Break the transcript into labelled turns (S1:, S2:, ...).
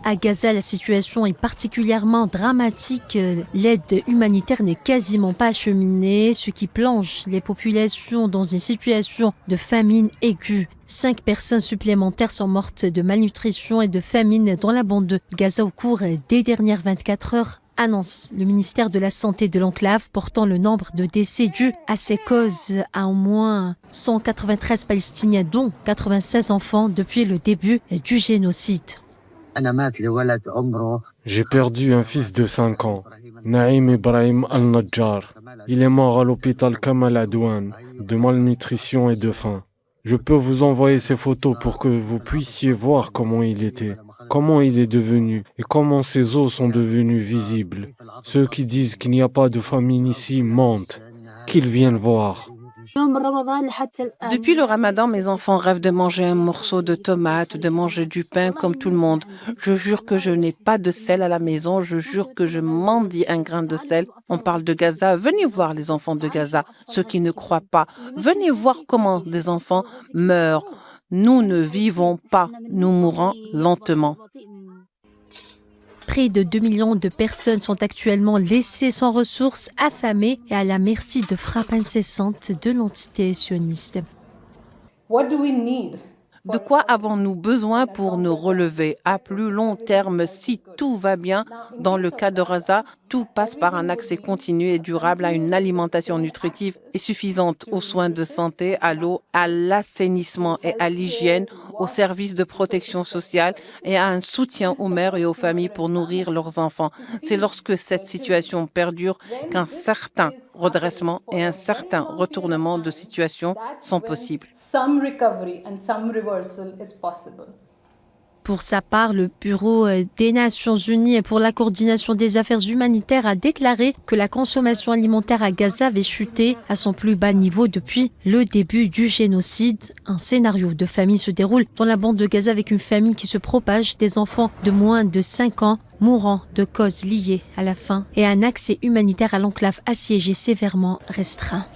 S1: À Gaza, la situation est particulièrement dramatique. L'aide humanitaire n'est quasiment pas acheminée, ce qui plonge les populations dans une situation de famine aiguë. 5 personnes supplémentaires sont mortes de malnutrition et de famine dans la bande de Gaza au cours des dernières 24 heures, annonce le ministère de la Santé de l'enclave, portant le nombre de décès dus à ces causes à au moins 193 Palestiniens, dont 96 enfants depuis le début du génocide.
S2: J'ai perdu un fils de 5 ans, Naïm Ibrahim Al-Najjar. Il est mort à l'hôpital Kamal Adwan, de malnutrition et de faim. Je peux vous envoyer ces photos pour que vous puissiez voir comment il était, comment il est devenu et comment ses os sont devenus visibles. Ceux qui disent qu'il n'y a pas de famine ici mentent, qu'ils viennent voir.
S3: Depuis le ramadan, mes enfants rêvent de manger un morceau de tomate, de manger du pain comme tout le monde. Je jure que je n'ai pas de sel à la maison, je jure que je mendie un grain de sel. On parle de Gaza, venez voir les enfants de Gaza, ceux qui ne croient pas. Venez voir comment des enfants meurent. Nous ne vivons pas, nous mourons lentement.
S1: Près de 2 millions de personnes sont actuellement laissées sans ressources, affamées et à la merci de frappes incessantes de l'entité sioniste.
S3: De quoi avons-nous besoin pour nous relever à plus long terme si tout va bien? Dans le cas de Gaza, tout passe par un accès continu et durable à une alimentation nutritive et suffisante, aux soins de santé, à l'eau, à l'assainissement et à l'hygiène, aux services de protection sociale et à un soutien aux mères et aux familles pour nourrir leurs enfants. C'est lorsque cette situation perdure qu'un certain redressement et un certain retournement de situation sont possibles.
S1: Pour sa part, le Bureau des Nations Unies pour la coordination des affaires humanitaires a déclaré que la consommation alimentaire à Gaza avait chuté à son plus bas niveau depuis le début du génocide. Un scénario de famine se déroule dans la bande de Gaza avec une famine qui se propage, des enfants de moins de 5 ans mourant de causes liées à la faim et un accès humanitaire à l'enclave assiégée sévèrement restreint.